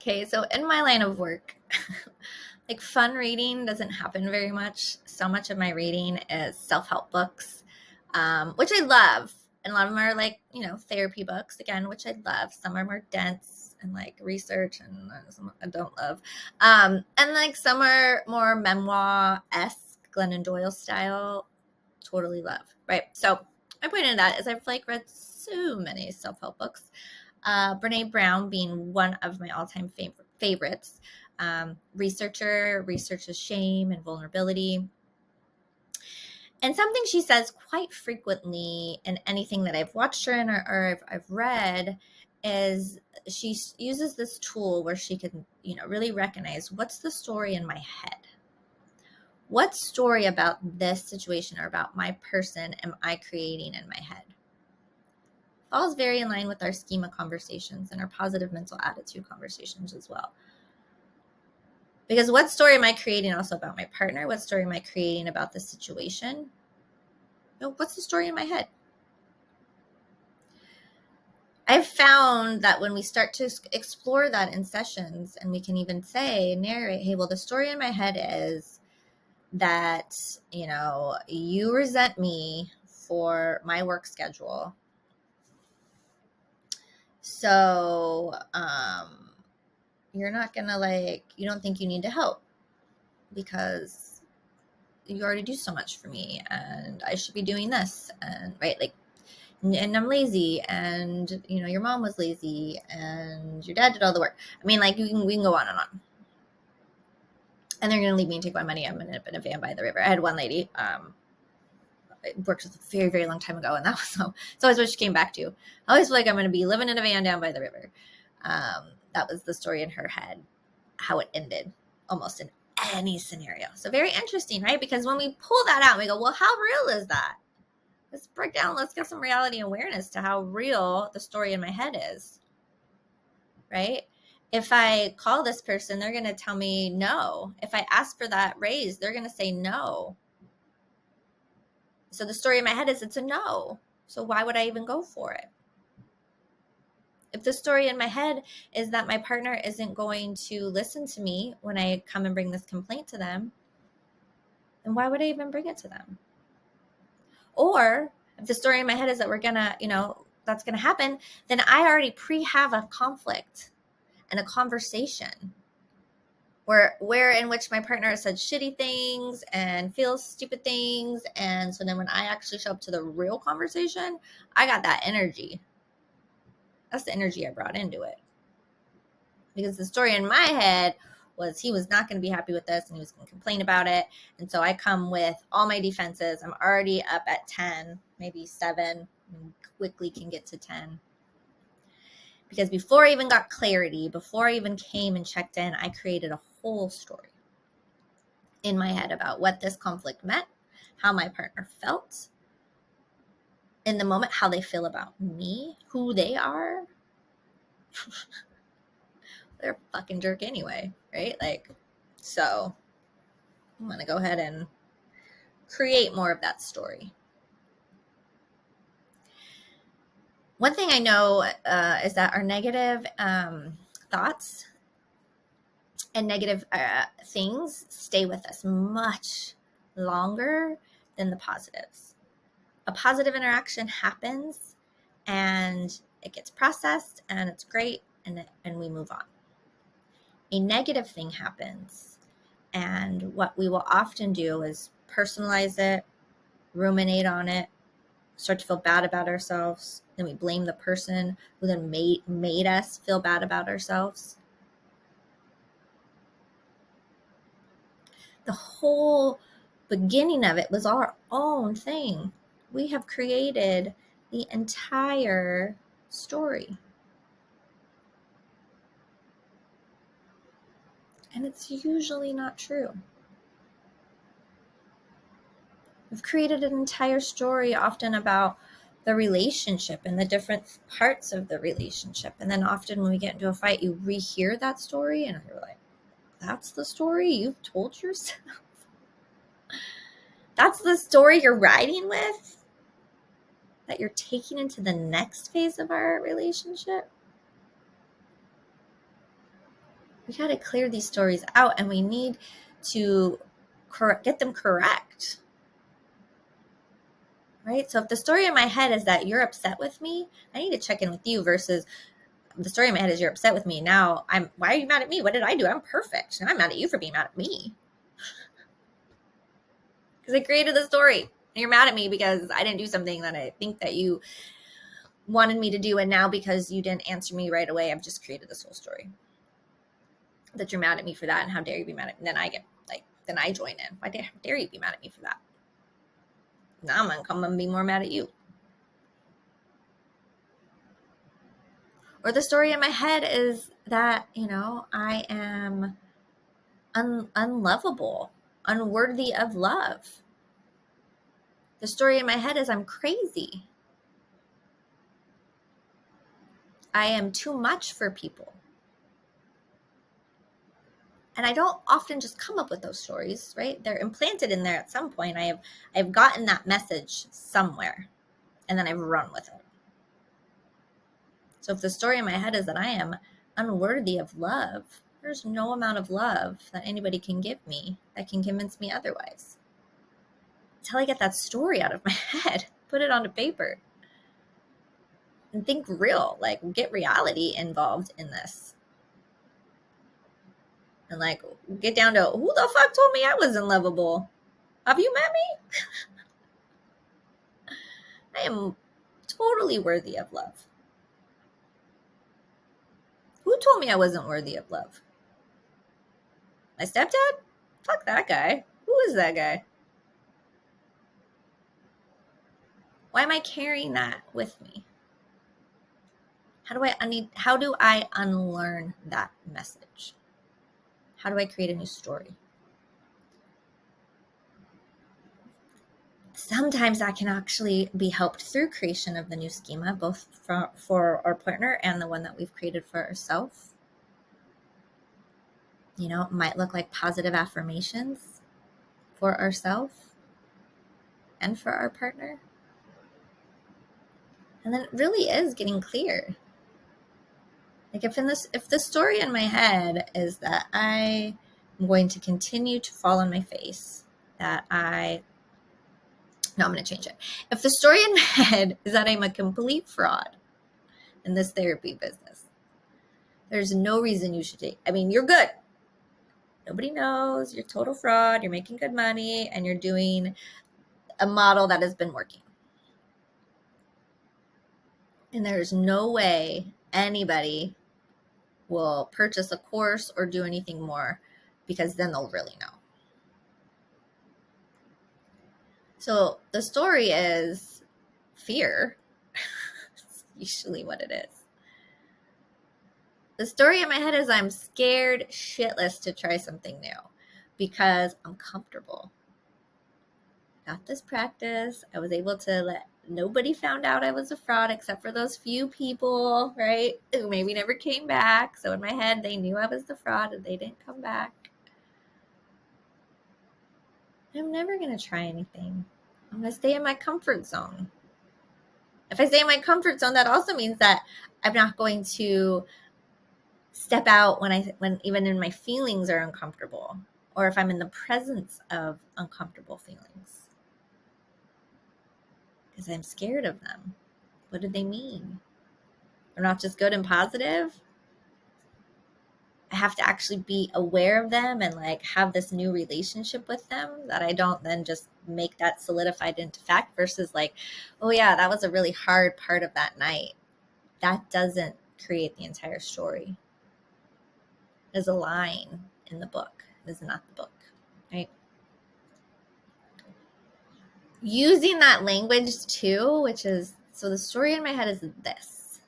Okay, so in my line of work, like fun reading doesn't happen very much. So much of my reading is self-help books, which I love. And a lot of them are like, therapy books, again, which I love. Some are more dense and like research, and some I don't love. And like some are more memoir-esque, Glennon Doyle style, totally love, right? So my point in that is I've like read so many self-help books. Brené Brown being one of my all-time favorites. Researches shame and vulnerability. And something she says quite frequently in anything that I've watched her in or I've read is she uses this tool where she can, really recognize what's the story in my head. What story about this situation or about my person am I creating in my head? Falls very in line with our schema conversations and our positive mental attitude conversations as well. Because what story am I creating also about my partner? What story am I creating about the situation? What's the story in my head? I've found that when we start to explore that in sessions, and we can even narrate, hey, well, the story in my head is that, you resent me for my work schedule. So, you're not going to you don't think you need to help because you already do so much for me and I should be doing this, and right. And I'm lazy, and your mom was lazy and your dad did all the work. I mean, we can go on and on. And they're going to leave me and take my money. I'm going to end up in a van by the river. I had one lady, worked with a very, very long time ago. And that was it's always what she came back to. I always feel like I'm going to be living in a van down by the river. That was the story in her head, how it ended almost in any scenario. So very interesting, right? Because when we pull that out, we go, well, how real is that? Let's break down, let's get some reality awareness to how real the story in my head is, right? If I call this person, they're going to tell me no. If I ask for that raise, they're going to say no. So the story in my head is it's a no. So why would I even go for it? If the story in my head is that my partner isn't going to listen to me when I come and bring this complaint to them, then why would I even bring it to them? Or if the story in my head is that we're going to, that's going to happen, then I already have a conflict and a conversation where in which my partner has said shitty things and feels stupid things. And so then when I actually show up to the real conversation, I got that energy. That's the energy I brought into it. Because the story in my head was he was not going to be happy with this and he was going to complain about it. And so I come with all my defenses. I'm already up at 10, maybe 7, and quickly can get to 10. Because before I even got clarity, before I even came and checked in, I created a whole story in my head about what this conflict meant, how my partner felt in the moment, how they feel about me, who they are. They're a fucking jerk anyway, right? So I'm going to go ahead and create more of that story. One thing I know is that our negative thoughts and negative things stay with us much longer than the positives. A positive interaction happens and it gets processed and it's great, and we move on. A negative thing happens, and what we will often do is personalize it, ruminate on it, start to feel bad about ourselves. Then we blame the person who then made us feel bad about ourselves. The whole beginning of it was our own thing. We have created the entire story. And it's usually not true. We've created an entire story often about the relationship and the different parts of the relationship. And then often when we get into a fight, you rehear that story and you're like, that's the story you've told yourself? That's the story you're riding with? That you're taking into the next phase of our relationship? We got to clear these stories out, and we need to get them correct. Right? So if the story in my head is that you're upset with me, I need to check in with you, versus the story in my head is you're upset with me. Now why are you mad at me? What did I do? I'm perfect. And I'm mad at you for being mad at me. Because I created the story. And you're mad at me because I didn't do something that I think that you wanted me to do. And now because you didn't answer me right away, I've just created this whole story. That you're mad at me for that. And how dare you be mad at me? Then I join in. How dare you be mad at me for that? Now I'm going to come and be more mad at you. Or the story in my head is that, I am unlovable, unworthy of love. The story in my head is I'm crazy. I am too much for people. And I don't often just come up with those stories, right? They're implanted in there at some point. I've gotten that message somewhere, and then I've run with it. So if the story in my head is that I am unworthy of love, there's no amount of love that anybody can give me that can convince me otherwise. Until I get that story out of my head, put it onto paper, and think real, get reality involved in this. And get down to, who the fuck told me I wasn't lovable? Have you met me? I am totally worthy of love. Who told me I wasn't worthy of love? My stepdad? Fuck that guy. Who is that guy? Why am I carrying that with me? How do I unlearn that message? How do I create a new story? Sometimes that can actually be helped through creation of the new schema, both for our partner and the one that we've created for ourselves. It might look like positive affirmations for ourselves and for our partner. And then it really is getting clear. If the story in my head is that I am going to continue to fall on my face, I'm going to change it. If the story in my head is that I'm a complete fraud in this therapy business, there's no reason you should you're good. Nobody knows. You're total fraud. You're making good money, and you're doing a model that has been working. And there's no way anybody will purchase a course or do anything more, because then they'll really know. So the story is fear. It's usually what it is. The story in my head is I'm scared shitless to try something new because I'm comfortable. Got this practice. I was able to nobody found out I was a fraud except for those few people, right? Who maybe never came back. So in my head, they knew I was the fraud and they didn't come back. I'm never going to try anything. I'm going to stay in my comfort zone. If I stay in my comfort zone, that also means that I'm not going to step out when even in my feelings are uncomfortable, or if I'm in the presence of uncomfortable feelings, because I'm scared of them. What do they mean? They're not just good and positive. I have to actually be aware of them and have this new relationship with them, that I don't then just make that solidified into fact versus oh yeah, that was a really hard part of that night. That doesn't create the entire story. There's a line in the book. It is not the book, right? Using that language too, which is, so the story in my head is this,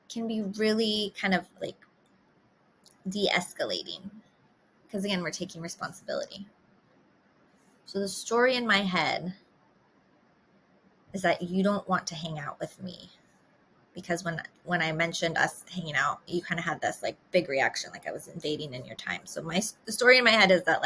can be really kind of de-escalating, because again, we're taking responsibility. So the story in my head is that you don't want to hang out with me, because when I mentioned us hanging out, you kind of had this big reaction, I was invading in your time. So the story in my head is that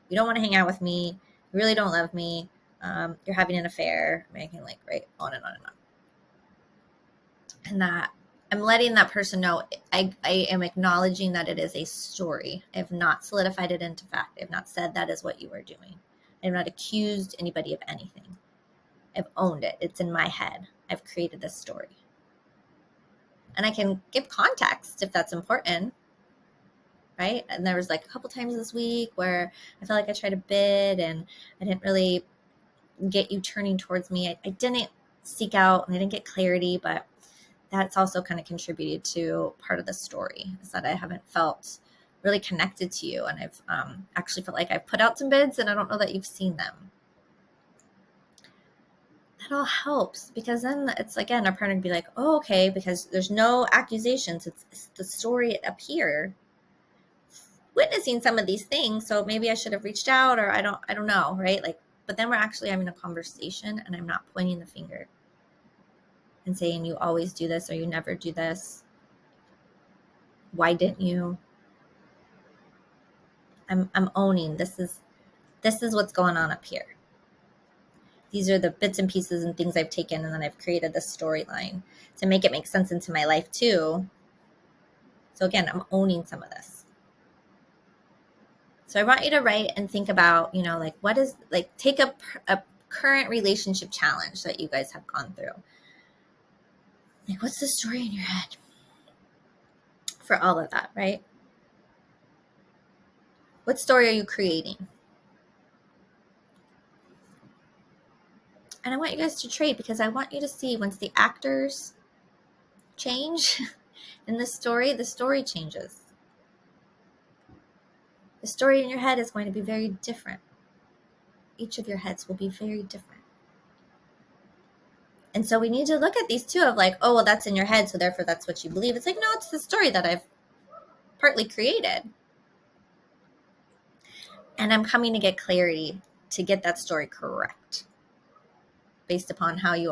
you don't want to hang out with me, you really don't love me, you're having an affair, making right on and on and on, and that I'm letting that person know I am acknowledging that it is a story. I have not solidified it into fact. I have not said that is what you are doing. I have not accused anybody of anything. I've owned it. It's in my head. I've created this story. And I can give context if that's important, right? And there was like a couple times this week where I felt like I tried to bid and I didn't really get you turning towards me. I didn't seek out and I didn't get clarity, but that's also kind of contributed to part of the story, is that I haven't felt really connected to you. And I've actually felt like I've put out some bids and I don't know that you've seen them. That all helps, because then it's, again, our partner can be like, oh, okay, because there's no accusations. It's the story up here witnessing some of these things. So maybe I should have reached out, or I don't know. Right. Like, but then we're actually having a conversation and I'm not pointing the finger and saying, you always do this or you never do this. Why didn't you? I'm owning this is what's going on up here. These are the bits and pieces and things I've taken, and then I've created this storyline to make it make sense into my life too. So again, I'm owning some of this. So I want you to write and think about, like, what is, like, take a current relationship challenge that you guys have gone through. Like, what's the story in your head for all of that, right? What story are you creating? And I want you guys to trade, because I want you to see, once the actors change in the story changes. The story in your head is going to be very different. Each of your heads will be very different. And so we need to look at these two of like, oh, well, that's in your head, so therefore that's what you believe. It's like, no, it's the story that I've partly created. And I'm coming to get clarity to get that story correct, based upon how you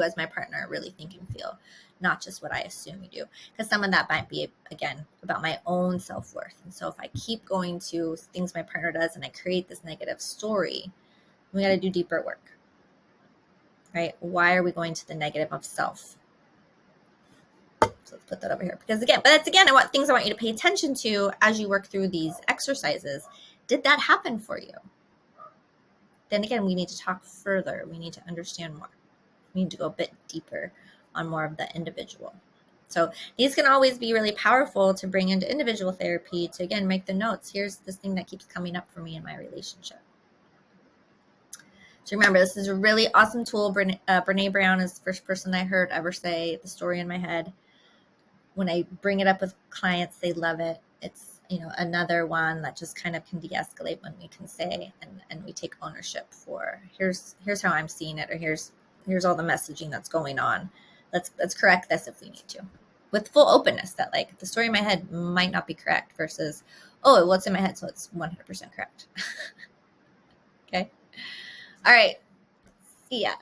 as my partner really think and feel, not just what I assume you do. Because some of that might be, again, about my own self-worth. And so if I keep going to things my partner does and I create this negative story, we got to do deeper work, right? Why are we going to the negative of self? So let's put that over here, because again, I want you to pay attention to as you work through these exercises. Did that happen for you? Then again, we need to talk further. We need to understand more. We need to go a bit deeper on more of the individual. So these can always be really powerful to bring into individual therapy to, again, make the notes. Here's this thing that keeps coming up for me in my relationship. So remember, this is a really awesome tool. Brené Brown is the first person I heard ever say the story in my head. When I bring it up with clients, they love it. It's, another one that just kind of can de-escalate when we can say, and we take ownership for, here's how I'm seeing it, or here's all the messaging that's going on. Let's correct this if we need to, with full openness that, like, the story in my head might not be correct versus, oh, what's in my head, so it's 100% correct. Okay. All right. See ya.